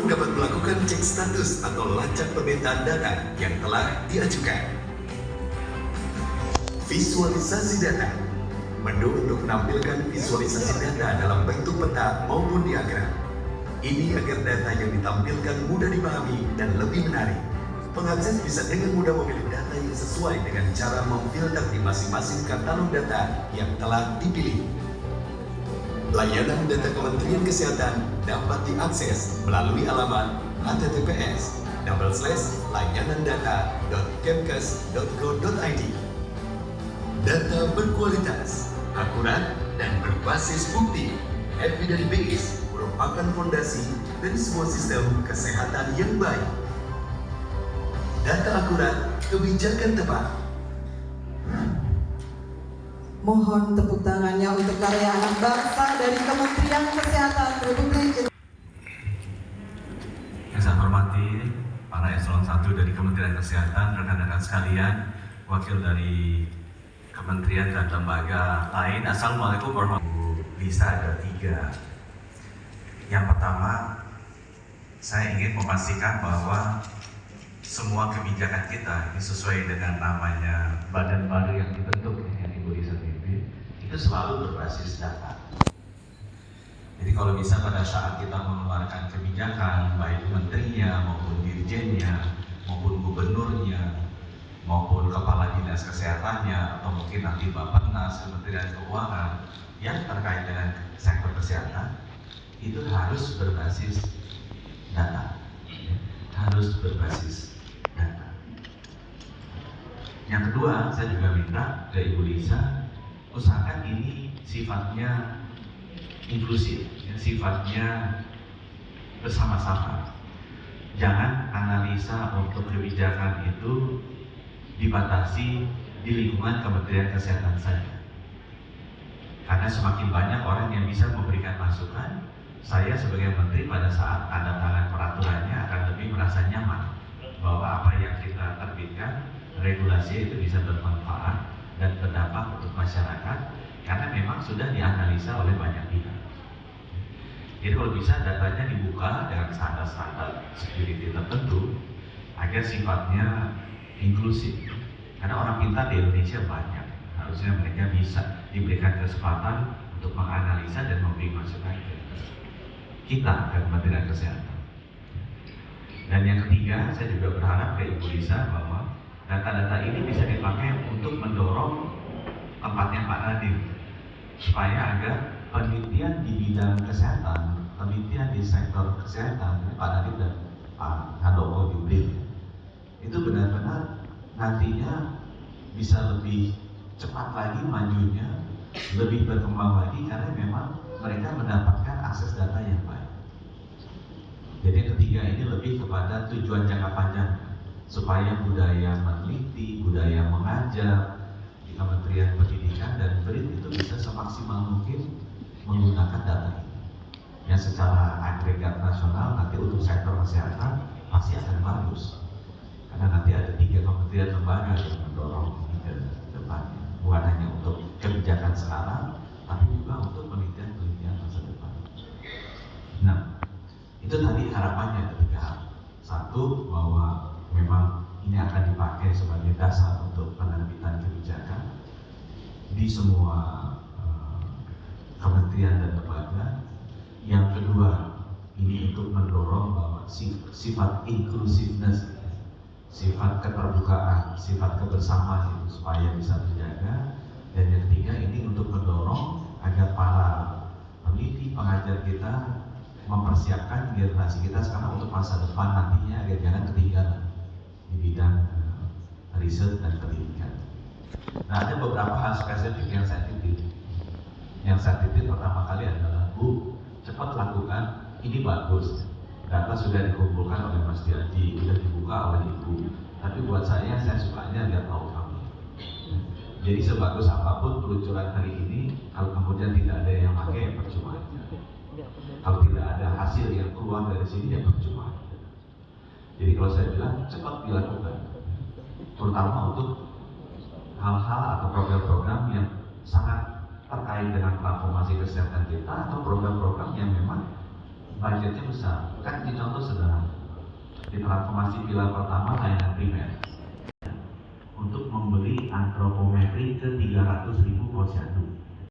Pengunjung dapat melakukan cek status atau lacak pemetaan data yang telah diajukan. Visualisasi data. Menu untuk menampilkan visualisasi data dalam bentuk peta maupun diagram. Ini agar data yang ditampilkan mudah dipahami dan lebih menarik. Pengakses bisa dengan mudah memilih data yang sesuai dengan cara memfilter di masing-masing katalog data yang telah dipilih. Layanan data Kementerian Kesehatan dapat diakses melalui alamat https://layanandata.kemkes.go.id. Data berkualitas, akurat, dan berbasis bukti. Evidence-based merupakan fondasi dari sebuah sistem kesehatan yang baik. Data akurat, kebijakan tepat. Mohon tepuk tangannya untuk karya anak bangsa dari Kementerian Kesehatan Republik Indonesia. Yang saya hormati para eselon 1 dari Kementerian Kesehatan, rekan-rekan sekalian, wakil dari kementerian dan lembaga lain. Assalamualaikum warahmatullahi wabarakatuh. Bisa ada 3. Yang pertama, saya ingin memastikan bahwa semua kebijakan kita ini sesuai dengan namanya badan baru yang dibentuk yang Ibu Lisa pimpin, itu selalu berbasis data. Jadi kalau bisa pada saat kita mengeluarkan kebijakan, baik menterinya maupun dirjennya maupun gubernurnya maupun kepala dinas kesehatannya atau mungkin nanti Bappenas, Kementerian Keuangan yang terkait dengan sektor kesehatan itu harus berbasis data, harus berbasis data. Yang kedua, saya juga minta ke Ibu Lisa, usahakan ini sifatnya inklusif, sifatnya bersama-sama. Jangan analisa untuk kebijakan itu dibatasi di lingkungan Kementerian Kesehatan saja. Karena semakin banyak orang yang bisa memberikan masukan, saya sebagai menteri pada saat tanda tangan peraturannya akan lebih merasa nyaman bahwa apa yang kita terbitkan, regulasi itu bisa bermanfaat dan berdampak untuk masyarakat karena memang sudah dianalisa oleh banyak pihak. Jadi kalau bisa datanya dibuka dengan standar-standar security tertentu agar sifatnya inklusif. Karena orang pintar di Indonesia banyak, harusnya mereka bisa diberikan kesempatan untuk menganalisa dan memberi masukan ke kita, ke Kementerian Kesehatan. Dan yang ketiga, saya juga berharap ke Ibu Lisa bahwa data-data ini bisa dipakai untuk mendorong tempatnya Pak Nadiem, supaya agar penelitian di bidang kesehatan, penelitian di sektor kesehatan, Pak Nadiem dan Pak Handoko di itu benar-benar nantinya bisa lebih cepat lagi majunya, lebih berkembang lagi karena memang mereka mendapatkan akses data yang baik. Jadi yang ketiga ini lebih kepada tujuan jangka panjang supaya budaya meneliti, budaya mengajar di Kementerian Pendidikan dan BRIN itu bisa semaksimal mungkin menggunakan data ini. Yang secara agregat nasional nanti untuk sektor kesehatan pasti akan bagus. Karena nanti ada 3 kementerian lembaga yang mendorong ini ke depannya, bukan hanya untuk kebijakan sekarang, tapi juga untuk penelitian-penelitian masa depan. Nah, itu tadi harapannya ketika satu bahwa memang ini akan dipakai sebagai dasar untuk penerbitan kebijakan di semua kementerian dan lembaga. Yang kedua, ini untuk mendorong bahwa sifat inclusiveness, sifat keterbukaan, sifat kebersamaan itu supaya bisa terjaga. Dan yang ketiga ini untuk mendorong agar para peneliti, pengajar kita mempersiapkan generasi kita sekarang untuk masa depan nantinya agar jangan ketinggalan di bidang riset dan pendidikan. Nah, ada beberapa hal spesifik yang saya titip. Yang saya titip pertama kali adalah, Bu, cepat lakukan, ini bagus. Data sudah dikumpulkan oleh Mas Diaji, sudah dibuka oleh Ibu. Tapi buat saya sukanya lihat outcome. Jadi sebagus apapun peluncuran hari ini, kalau kemudian tidak ada yang pakai, ya percuma. Kalau tidak ada hasil yang keluar dari sini, ya percuma. Jadi kalau saya bilang cepat dilakukan, terutama untuk hal-hal atau program-program yang sangat terkait dengan transformasi kesehatan kita atau program-program yang memang budgetnya besar. Kan di contoh sederhana, di transformasi pilar pertama layanan primer untuk membeli antropometri ke 300.000 posyandu.